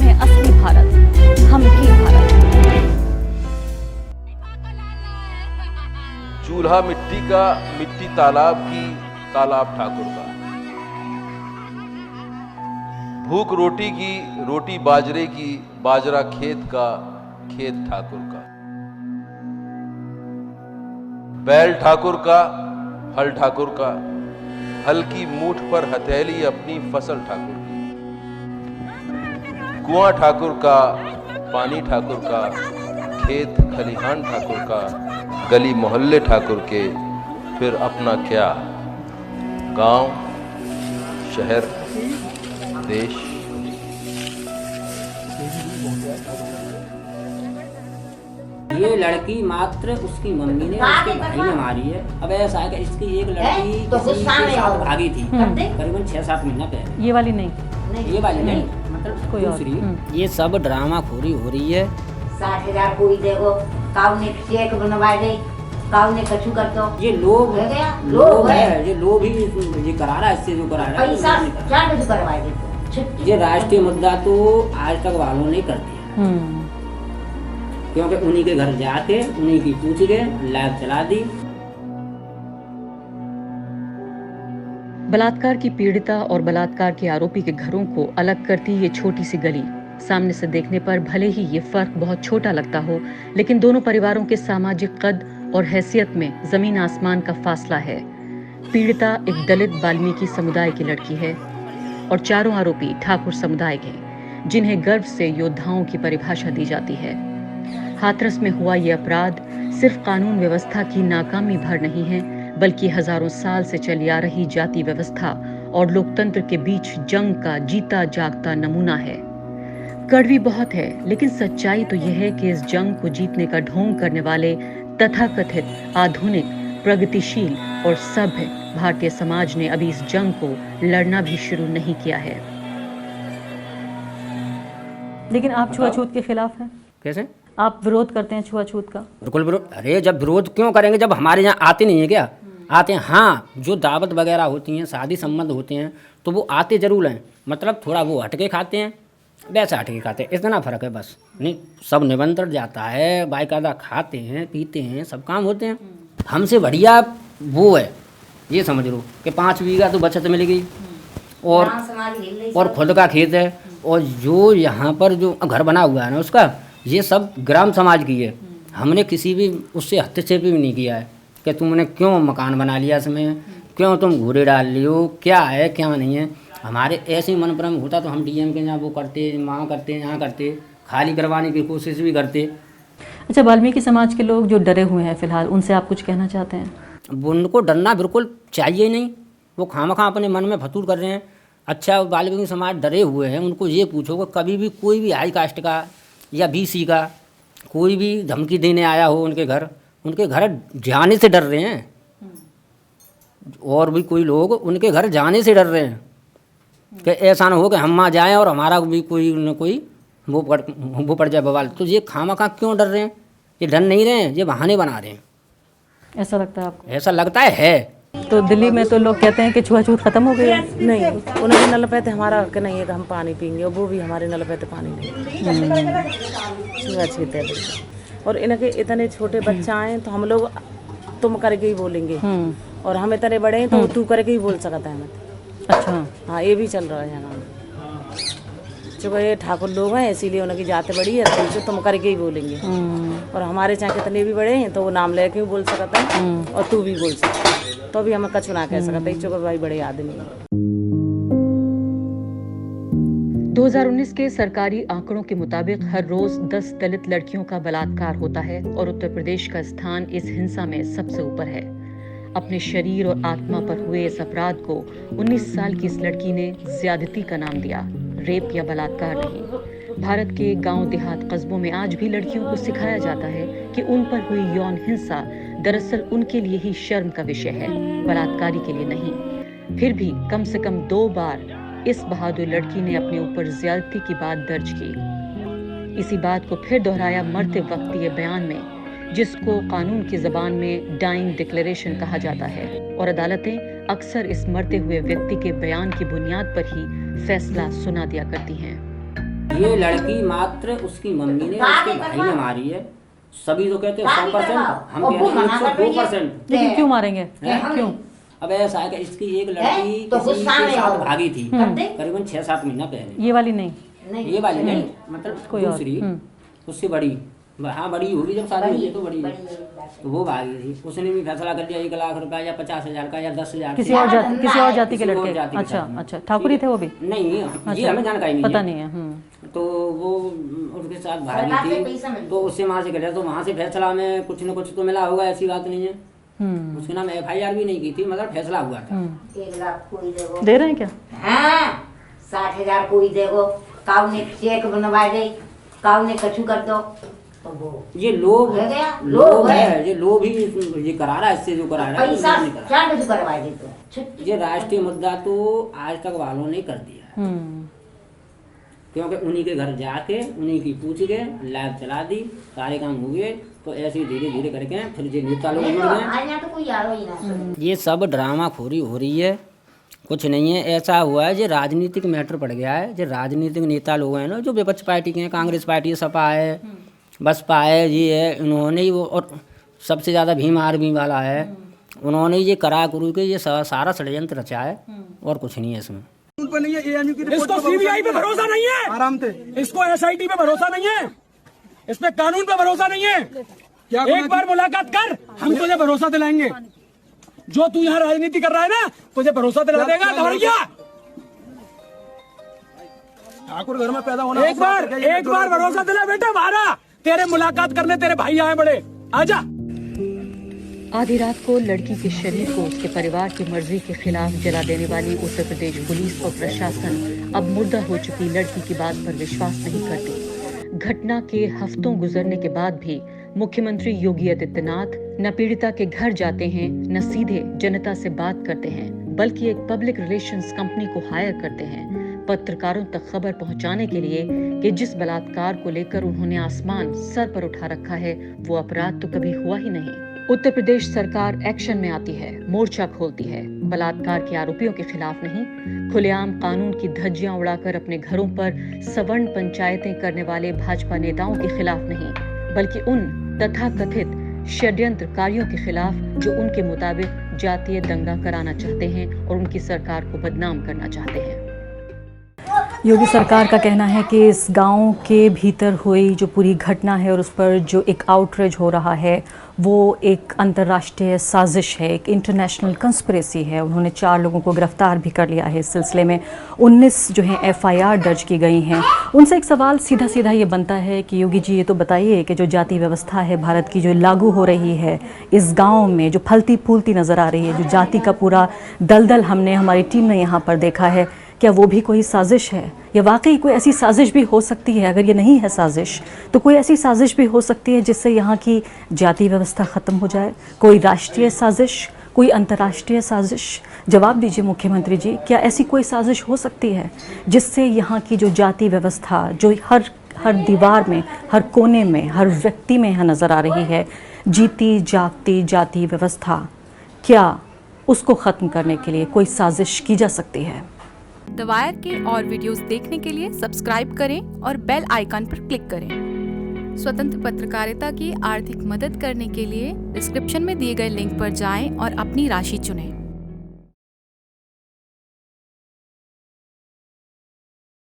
है असली भारत, हम भी भारत। चूल्हा मिट्टी का, मिट्टी तालाब की, तालाब ठाकुर का। भूख रोटी की, रोटी बाजरे की, बाजरा खेत का, खेत ठाकुर का। बैल ठाकुर का, हल ठाकुर का, हल की मूठ पर हथेली अपनी फसल ठाकुर की। कुआं ठाकुर का, पानी ठाकुर का, खेत खलिहान ठाकुर का, गली मोहल्ले ठाकुर के, फिर अपना क्या, गांव, शहर, देश। ये लड़की मात्र उसकी मम्मी ने, उसके भाई ने मारी है। अब ऐसा है कि इसकी एक लड़की तो किसी गुस्सा के में साथ आओ। भागी थी करीबन 6-7 महीना पहले। ये वाली नहीं, ये वाली नहीं, मतलब कोई और। दूसरी। ये सब ड्रामा खोरी हो रही है। 60,000 कोई देगो, काऊ ने चेक बनवा दे, काऊ ने कछु कर दो। ये लोग हो गया, लोग है। ये लोग ही ये करा रहा है, इससे जो करा रहा है पैसा वो नहीं कर रहा। चार कुछ करवा दे छुट्टी। ये राष्ट्रीय मुद्दा तो आज तक वालों नहीं करते, क्योंकि उन्हीं के घर जाके उन्हीं की पूछ के लाइव चला दी। बलात्कार की पीड़िता और बलात्कार के आरोपी के घरों को अलग करती ये छोटी सी गली। सामने से देखने पर भले ही ये फर्क बहुत छोटा लगता हो, लेकिन दोनों परिवारों के सामाजिक कद और हैसियत में जमीन आसमान का फासला है। पीड़िता एक दलित वाल्मीकि समुदाय की लड़की है और चारों आरोपी ठाकुर समुदाय के, जिन्हें गर्व से योद्धाओं की परिभाषा दी जाती है। हाथरस में हुआ ये अपराध सिर्फ कानून व्यवस्था की नाकामी भर नहीं है, बल्कि हजारों साल से चली आ रही जाति व्यवस्था और लोकतंत्र के बीच जंग का जीता जागता नमूना है। कड़वी बहुत है, लेकिन सच्चाई तो यह है कि इस जंग को जीतने का ढोंग करने वाले तथाकथित आधुनिक, प्रगतिशील और सभ्य भारतीय समाज ने अभी इस जंग को लड़ना भी शुरू नहीं किया है। लेकिन आप छुआछूत के खिलाफ हैं? कैसे? आप विरोध करते हैं छुआछूत का? बिल्कुल विरोध। अरे जब विरोध क्यों करेंगे जब हमारे यहाँ आते नहीं है क्या? आते हैं। हाँ, जो दावत वगैरह होती हैं, शादी संबंध होते हैं, तो वो आते जरूर हैं। मतलब थोड़ा वो हटके खाते हैं, वैसा हटके खाते हैं, इतना फ़र्क है बस। नहीं, सब निमंत्रण जाता है, बाकायदा खाते हैं, पीते हैं, सब काम होते हैं। हमसे बढ़िया वो है, ये समझ लो कि 5 बीघा तो बचत मिलेगी और खुद का खेत है। और जो यहाँ पर जो घर बना हुआ है ना उसका, ये सब ग्राम समाज की है। हमने किसी भी उससे हस्तक्षेप भी नहीं किया है कि तुमने क्यों मकान बना लिया इसमें, क्यों तुम घूरे डाल लियो, क्या है क्या नहीं है। हमारे ऐसे ही मन भ्रम होता तो हम डीएम के यहाँ वो करते, वहाँ करते, यहाँ करते, खाली करवाने की कोशिश भी करते। अच्छा, वाल्मीकि समाज के लोग जो डरे हुए हैं फिलहाल, उनसे आप कुछ कहना चाहते हैं? उनको डरना बिल्कुल चाहिए नहीं, वो खामखा अपने मन में फतूर कर रहे हैं। अच्छा, वाल्मीकि समाज डरे हुए हैं, उनको ये पूछो कि कभी भी कोई भी हाई कास्ट का या बीसी का कोई भी धमकी देने आया हो उनके घर जाने से डर रहे हैं। और भी कोई लोग उनके घर जाने से डर रहे हैं कि ऐसा ना हो कि हम वहाँ जाएँ और हमारा भी कोई न कोई वो पड़ जाए बवाल। तो ये खामखा क्यों डर रहे हैं? ये डर नहीं रहे हैं, ये बहाने बना रहे हैं। ऐसा लगता है आपको? ऐसा लगता है। तो दिल्ली में तो लोग कहते हैं कि छुआछूत खत्म हो गई है। नहीं, उन्हें नल पे हमारा हक नहीं है कि हम पानी पियेंगे, और वो भी हमारे नल पे पानी नहीं छूते हैं। और इनके इतने छोटे बच्चा हैं तो हम लोग तुम करके ही बोलेंगे, और हम इतने बड़े हैं तो तू करके ही बोल सकता है। अच्छा, हाँ, ये भी चल रहा है यहाँ। चूँकि ये ठाकुर लोग हैं इसीलिए उनकी जात बड़ी है, तो तुम करके ही बोलेंगे। और हमारे चाहे कितने भी बड़े हैं तो वो नाम लेके भी बोल सकता है, और तू भी बोल सकता है, तो भी हमें कछु ना कह सकता है, चूँकि भाई बड़े आदमी हैं। 2019 के सरकारी आंकड़ों के मुताबिक हर रोज 10 दलित लड़कियों का बलात्कार होता है और उत्तर प्रदेश का स्थान इस हिंसा में सबसे ऊपर है। अपने शरीर और आत्मा पर हुए इस अपराध को 19 साल की इस लड़की ने ज्यादती का नाम दिया, रेप या बलात्कार नहीं। भारत के गांव देहात कस्बों में आज भी लड़कियों को सिखाया जाता है कि उन पर हुई यौन हिंसा दरअसल उनके लिए ही शर्म का विषय है, बलात्कारी के लिए नहीं। फिर भी कम से कम 2 बार इस बहादुर लड़की ने अपने ऊपर ज्यादती की बात दर्ज की। इसी बात को फिर दोहराया मरते वक्त ये बयान में, जिसको कानून की जबान में डाइंग डिक्लेरेशन कहा जाता है, और अदालतें अक्सर इस मरते हुए व्यक्ति के बयान की बुनियाद पर ही फैसला सुना दिया करती हैं। ये लड़की मात्र उसकी मम्मी ने उसके भाई ने मारी है। सभी तो कहते हैं 100%, हम कह रहे हैं 102%। लेकिन क्यों मारेंगे, क्यों? अब ऐसा है कि इसकी एक लड़की तो किसी गुस्सा के में साथ हो। भागी थी करीबन 6-7 महीना पहले। ये वाली नहीं, ये वाली नहीं, मतलब कोई और। दूसरी उससे बड़ी, हाँ बड़ी होगी, जब शादी हुई है तो बड़ी है। तो वो भागी थी, उसने भी फैसला कर दिया 1 लाख रुपया या 50,000 का या 10,000। किसी और जाति के किसी और लड़के? जाति के अच्छा साथ में। अच्छा, ठाकुरी थे वो भी? नहीं, ये हमें जानकारी नहीं पता है। नहीं है। तो वो उसके साथ भागी थी, तो उससे वहाँ से गया, तो वहाँ से फैसला में कुछ न कुछ तो मिला होगा, ऐसी बात नहीं है। उसके नाम FIR भी नहीं की थी, मतलब फैसला हुआ था। 1 लाख कोई देगो, दे रहे हैं क्या? हाँ 60,000 कोई देगो, काऊ ने चेक बनवा दे, काऊ ने कछु कर दो, तो वो ये लोभ हो गया, लोभ है, ये लोभ ही ये करा रहा है, इससे जो करा रहा है पैसा नहीं करा रहा। क्या कछु करवा दे तो छुट्टी। ये राष्ट्रीय मुद्दा तो आज तक वालों ने कर दिया है, क्योंकि उन्हीं के घर जाके उन्हीं की पूछ के लाइव चला दी, सारे काम हुए। तो ऐसे ही धीरे धीरे करके फिर ये नेता लोग जुड़ गए। आज यहाँ तो कोई यारो ही ना। ये सब ड्रामा खोरी हो रही है, कुछ नहीं है। ऐसा हुआ है, जो राजनीतिक मैटर पड़ गया है। जो राजनीतिक नेता लोग हैं ना, जो विपक्ष पार्टी के हैं, कांग्रेस पार्टी, सपा है, बसपा है, ये है, इन्होंने ही वो, और सबसे ज़्यादा भीम आर्मी वाला है, उन्होंने ये करा करू के ये सारा षड्यंत्र रचा है, और कुछ नहीं है इसमें। इसको CBI पे भरोसा नहीं है, आराम से। इसको SIT पे भरोसा नहीं है, इस पे कानून पे भरोसा नहीं है। एक बार मुलाकात कर, हम तुझे भरोसा दिलाएंगे। जो तू यहाँ राजनीति कर रहा है ना, तुझे भरोसा दिला देगा धवरिया। ठाकुर घर में पैदा होना, एक बार भरोसा दिला बेटा हमारा। तेरे मुलाकात करने तेरे भाई आए बड़े, आजा। आधी रात को लड़की के शरीर को उसके परिवार की मर्जी के खिलाफ जला देने वाली उत्तर प्रदेश पुलिस और प्रशासन अब मुर्दा हो चुकी लड़की की बात पर विश्वास नहीं करती। घटना के हफ्तों गुजरने के बाद भी मुख्यमंत्री योगी आदित्यनाथ न पीड़िता के घर जाते हैं, न सीधे जनता से बात करते हैं, बल्कि एक पब्लिक रिलेशंस कंपनी को हायर करते हैं पत्रकारों तक खबर पहुंचाने के लिए कि जिस बलात्कार को लेकर उन्होंने आसमान सर पर उठा रखा है, वो अपराध तो कभी हुआ ही नहीं। उत्तर प्रदेश सरकार एक्शन में आती है, मोर्चा खोलती है, बलात्कार के आरोपियों के खिलाफ नहीं, खुलेआम कानून की धज्जियां उड़ाकर अपने घरों पर सवर्ण पंचायतें करने वाले भाजपा नेताओं के खिलाफ नहीं, बल्कि उन तथाकथित षड्यंत्रकारियों के खिलाफ जो उनके मुताबिक जातीय दंगा कराना चाहते हैं और उनकी सरकार को बदनाम करना चाहते हैं। योगी सरकार का कहना है कि इस गांव के भीतर हुई जो पूरी घटना है और उस पर जो एक आउटरीच हो रहा है, वो एक अंतर्राष्ट्रीय साजिश है, एक इंटरनेशनल कंस्पिरेसी है। उन्होंने 4 लोगों को गिरफ्तार भी कर लिया है इस सिलसिले में। 19 जो हैं FIR दर्ज की गई हैं। उनसे एक सवाल सीधा सीधा ये बनता है कि योगी जी ये तो बताइए कि जो जाति व्यवस्था है भारत की जो लागू हो रही है इस गाँव में, जो फलती फूलती नज़र आ रही है, जो जाति का पूरा दलदल हमने हमारी टीम ने यहाँ पर देखा है, क्या वो भी कोई साजिश है? या वाकई कोई ऐसी साजिश भी हो सकती है? अगर ये नहीं है साजिश, तो कोई ऐसी साजिश भी हो सकती है जिससे यहाँ की जाति व्यवस्था ख़त्म हो जाए? कोई राष्ट्रीय साजिश, कोई अंतर्राष्ट्रीय साजिश? जवाब दीजिए मुख्यमंत्री जी, क्या ऐसी कोई साजिश हो सकती है जिससे यहाँ की जो जाति व्यवस्था, जो हर दीवार में, हर कोने में, हर व्यक्ति में यहाँ नज़र आ रही है, जीती जागती जाति व्यवस्था, क्या उसको ख़त्म करने के लिए कोई साजिश की जा सकती है? द वायर के और वीडियोस देखने के लिए सब्सक्राइब करें और बेल आइकन पर क्लिक करें। स्वतंत्र पत्रकारिता की आर्थिक मदद करने के लिए डिस्क्रिप्शन में दिए गए लिंक पर जाएं और अपनी राशि चुनें।